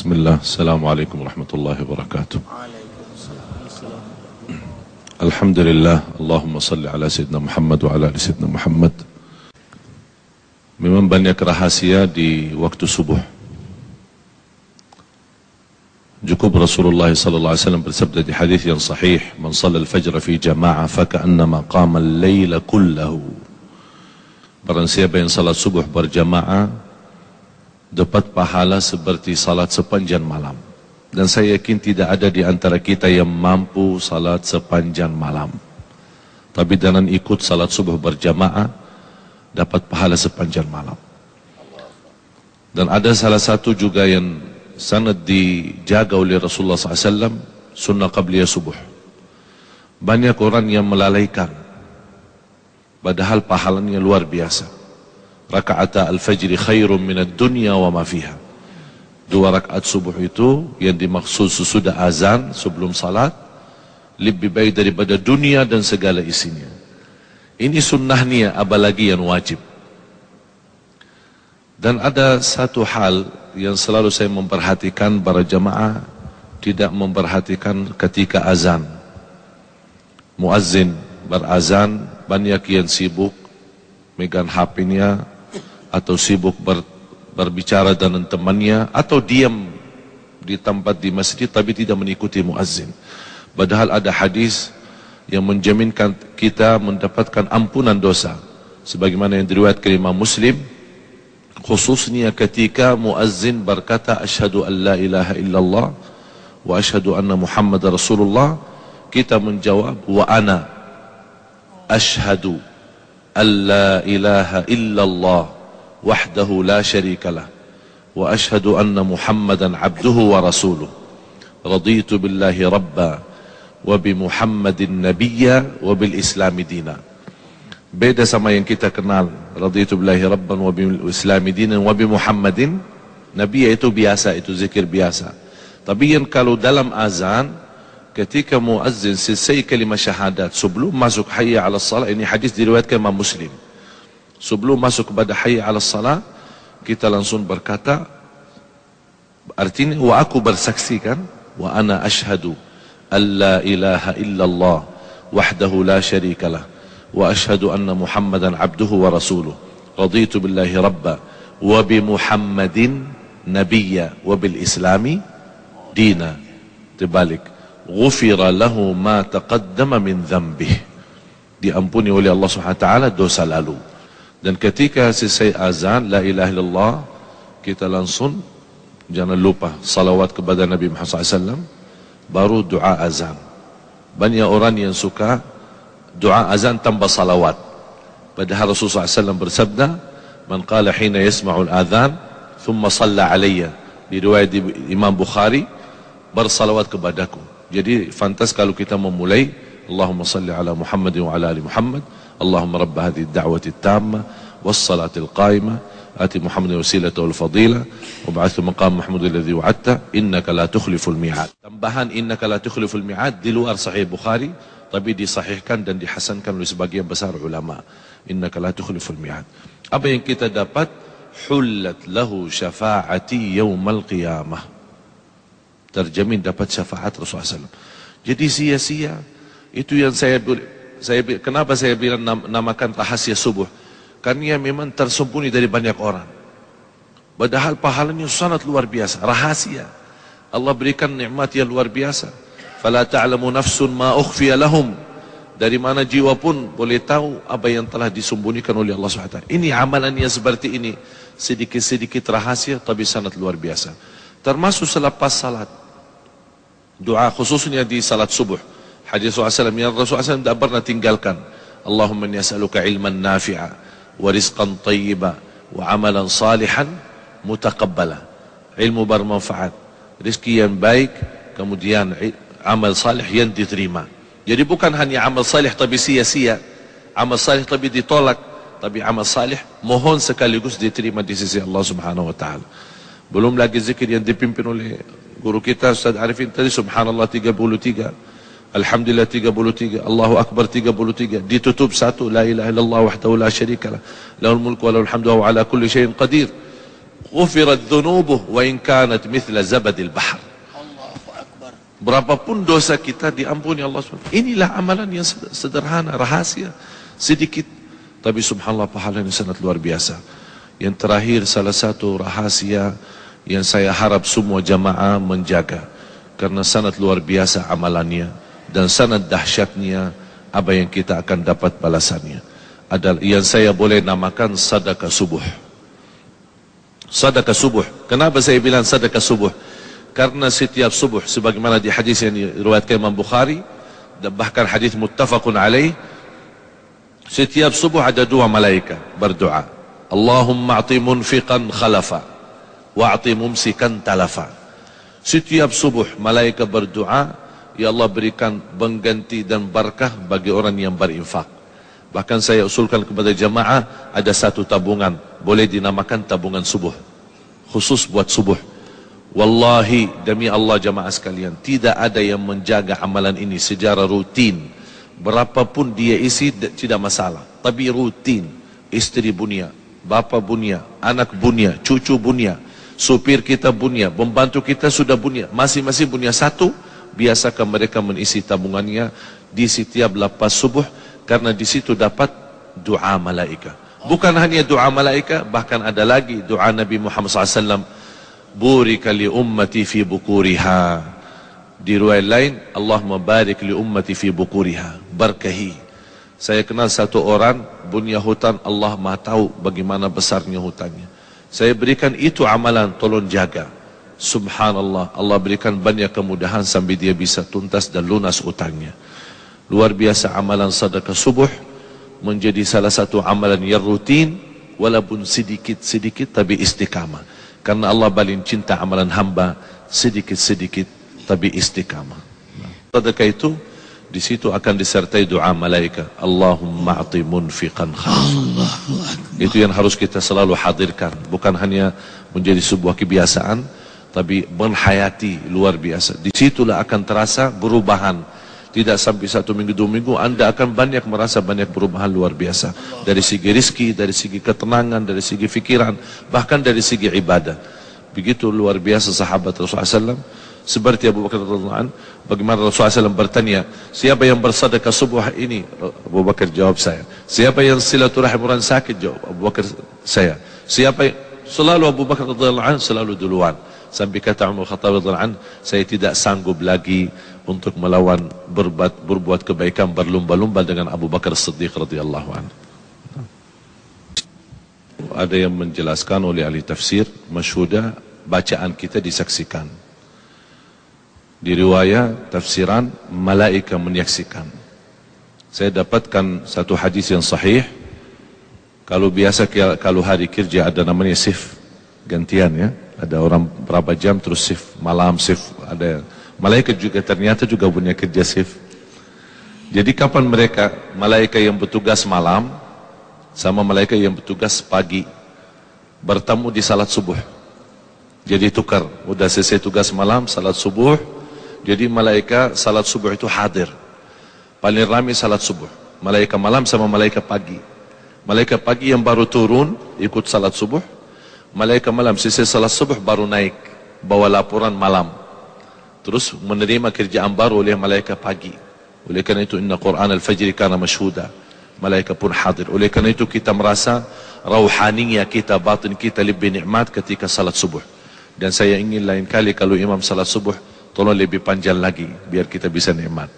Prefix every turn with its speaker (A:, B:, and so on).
A: Bismillah, Assalamualaikum warahmatullahi wabarakatuh. Alhamdulillah, Allahumma salli ala Sayyidina Muhammad wa ala ali Sayyidina Muhammad. Memang banyak rahasia di waktu subuh. Cukup Rasulullah sallallahu alaihi wasallam bersabda di hadis yang sahih, "Man shalla al-fajr fi jama'ah fa ka'annama qama al-laila kullahu." Barang siapa yang salat subuh berjamaah dapat pahala seperti salat sepanjang malam. Dan saya yakin tidak ada di antara kita yang mampu salat sepanjang malam. Tapi dengan ikut salat subuh berjamaah dapat pahala sepanjang malam. Dan ada salah satu juga yang sangat dijaga oleh Rasulullah SAW, sunnah qabliyah subuh. Banyak orang yang melalaikan, padahal pahalanya luar biasa. Raka'ata al-fajri khairun minad dunya wa ma fiha. 2 rakaat subuh itu yang dimaksud sesudah azan sebelum salat lebih baik daripada dunia dan segala isinya. Ini sunnahnya, apalagi yang wajib. Dan ada satu hal yang selalu saya memperhatikan, para jamaah tidak memperhatikan ketika azan. Muazzin berazan, banyak yang sibuk megang HP-nya atau sibuk berbicara dengan temannya, atau diam di tempat di masjid tapi tidak mengikuti muazzin. Padahal ada hadis yang menjaminkan kita mendapatkan ampunan dosa, sebagaimana yang diriwayatkan Imam Muslim, khususnya ketika muazzin berkata asyhadu an la ilaha illallah wa asyhadu anna Muhammadar Rasulullah, kita menjawab wa ana asyhadu an la ilaha illallah wahdahu la syarikalah wa asyhadu anna Muhammadan abduhu wa rasuluh raditu billahi rabba wa bi Muhammadin nabiyya wa bil islami dina. Beda sama yang kita kenal, raditu billahi rabban wa bil islami dina wa bi Muhammadin nabiyya, itu biasa, itu zikir biasa. Tapi yang kalau dalam azan, ketika muazzin selesai kalimah syahadat sebelum masuk hayya 'alas salat, ini hadis diriwayatkan Imam Muslim. Sebelum masuk kepada hayya 'alas salat, kita langsung berkata, artinya wa aku bersaksikan, wa ana asyhadu an la ilaha illallah wahdahu la syarikalah wa asyhadu anna Muhammadan abduhu wa rasuluh raditu billahi rabba wa bi Muhammadin nabiyya wa bil islami dina. Terbalik, ghufira lahu ma taqaddama min dhanbih, diampuni oleh Allah Subhanahu wa taala dosa lalu. Dan ketika selesai azan la ilaha illallah, kita langsung jangan lupa salawat kepada Nabi Muhammad SAW, baru doa azan. Banyak orang yang suka doa azan tanpa salawat, padahal Rasulullah SAW bersabda, man qala hina yasma'ul adhan thumma salla alayya, di riwayat Imam Bukhari, bersalawat kepadaku. Jadi fantas kalau kita memulai Allahumma salli ala Muhammad wa ala ali Muhammad, Allahumma rabb hadhihi ad-da'wati at-tamma was-salati al-qa'imah ati Muhammadin wasilata wal fadila wa ba'athu maqam Mahmud alladhi wa'adta innaka la tukhliful mi'ad. Tambahan innaka la tukhliful mi'ad di luar sahih Bukhari, tapi disahihkan dan dihasankan oleh sebagian besar ulama. Innaka la tukhliful mi'ad. Apa yang kita dapat? Hullat lahu syafa'ati yaumal qiyamah, terjamin dapat syafaat Rasulullah SAW. Jadi sia-sia. Itu yang kenapa saya bilang namakan rahasia subuh, karena memang tersembunyi dari banyak orang, padahal pahalanya sangat luar biasa. Rahasia Allah berikan nikmat yang luar biasa. Fala ta'lamu nafsun ma ukhfiya lahum, dari mana jiwa pun boleh tahu apa yang telah disembunyikan oleh Allah SWT. Ini amalannya seperti ini, sedikit-sedikit rahasia tapi sangat luar biasa. Termasuk selepas salat, doa khususnya di salat subuh. Hadis Rasulullah SAW, yang Rasulullah SAW tidak pernah tinggalkan, Allahumma inni as'aluka ilman nafi'a wa rizqan tayyiba wa amalan salihan mutaqabbala. Ilmu bermanfaat, rezeki yang baik, kemudian amal salih yang diterima. Jadi bukan hanya amal salih tapi sia-sia, amal salih tapi ditolak, tapi amal salih mohon sekaligus diterima di sisi Allah Subhanahu wa taala. Belum lagi zikir yang dipimpin oleh guru kita Ustaz Arifin tadi, subhanallah 33, alhamdulillah 33, Allahu Akbar 33, ditutup satu la ilaha illallah wahdahu la syarikalah lahul mulku wa lahul hamdu wa ala kulli syai'in qadir. ghufirat dhunubuh wa in kanat mithla zabadil bahr.
B: Allahu Akbar.
A: Berapapun dosa kita diampuni Allah SWT. Inilah amalan yang sederhana, rahasia, sedikit, tapi subhanallah pahalanya sangat luar biasa. Yang terakhir, salah satu rahasia yang saya harap semua jamaah menjaga, karena sangat luar biasa amalannya dan sangat dahsyatnya apa yang kita akan dapat balasannya, adalah yang saya boleh namakan sedekah subuh. Sedekah subuh. Kenapa saya bilang sedekah subuh? Karena setiap subuh, sebagaimana di hadis yang diriwayatkan Imam Bukhari, dan bahkan hadis muttafaqun alaih, setiap subuh ada dua malaikat berdoa. Allahumma a'ti munfiqan khalafa wa a'ti mumsikan talafa. Setiap subuh malaikat berdoa, ya Allah berikan pengganti dan barakah bagi orang yang berinfak. Bahkan saya usulkan kepada jamaah, ada satu tabungan, boleh dinamakan tabungan subuh, khusus buat subuh. Wallahi, demi Allah jamaah sekalian, tidak ada yang menjaga amalan ini secara rutin. Berapapun dia isi tidak masalah, tapi rutin. Istri bunia, bapa bunia, anak bunia, cucu bunia, supir kita bunia, pembantu kita sudah bunia, masing-masing bunia satu. Biasakan mereka mengisi tabungannya di setiap lepas subuh, karena di situ dapat doa malaikat. Bukan hanya doa malaikat, bahkan ada lagi doa Nabi Muhammad SAW. Burika li ummati fi bukuriha. Di riwayat lain, Allahumma barik li ummati fi bukuriha. Berkahi. Saya kenal satu orang punya hutan, Allah Maha tahu bagaimana besarnya hutannya. Saya berikan itu amalan, tolong jaga. Subhanallah, Allah berikan banyak kemudahan sampai dia bisa tuntas dan lunas hutangnya. Luar biasa amalan sedekah subuh, menjadi salah satu amalan yang rutin, walaupun sedikit-sedikit tapi istiqamah. Karena Allah paling cinta amalan hamba sedikit-sedikit tapi istiqamah. Sedekah itu di situ akan disertai doa malaikat. Allahumma a'ti munfiqan khalafan. Itu yang harus kita selalu hadirkan, bukan hanya menjadi sebuah kebiasaan, tapi menghayati luar biasa. Di situlah akan terasa perubahan. Tidak sampai 1 minggu 2 minggu, Anda akan banyak merasa banyak perubahan luar biasa. Dari segi rezeki, dari segi ketenangan, dari segi fikiran, bahkan dari segi ibadah. Begitu luar biasa sahabat Rasulullah SAW. Seperti Abu Bakar radhiyallahu anhu, bagaimana Rasulullah SAW bertanya, siapa yang bersedekah subuh ini? Abu Bakar jawab saya. Siapa yang silaturahim orang sakit? Jawab Abu Bakar saya. Siapa yang... Selalu Abu Bakar radhiyallahu anhu selalu duluan. Sampai kata Umar Khattab radhiyallahu anhu, saya tidak sanggup lagi untuk melawan berbuat kebaikan, berlumba-lumba dengan Abu Bakar Siddiq radhiyallahu anhu. Ada yang menjelaskan oleh ahli tafsir, masyhudah bacaan kita disaksikan. Di riwayat tafsiran, malaikat menyaksikan. Saya dapatkan satu hadis yang sahih. Kalau biasa, kalau hari kerja ada namanya shift gantian ya. Ada orang berapa jam terus shift, malam shift, ada malaikat juga ternyata juga punya kerja shift. Jadi kapan mereka, malaikat yang bertugas malam sama malaikat yang bertugas pagi bertemu di salat subuh. Jadi tukar, udah selesai tugas malam, salat subuh. Jadi malaikat salat subuh itu hadir. Paling ramai salat subuh. Malaikat malam sama malaikat pagi. Malaikat pagi yang baru turun ikut salat subuh. Malaikat malam selesai salat subuh baru naik bawa laporan malam. Terus menerima kerjaan baru oleh malaikat pagi. Oleh karena itu inna Quran al-Fajr kana masyhuda. Malaikat pun hadir. Oleh karena itu kita merasa rauhaniyah kita, batin kita lebih nikmat ketika salat subuh. Dan saya ingin lain kali kalau imam salat subuh tolong lebih panjang lagi biar kita bisa nikmat.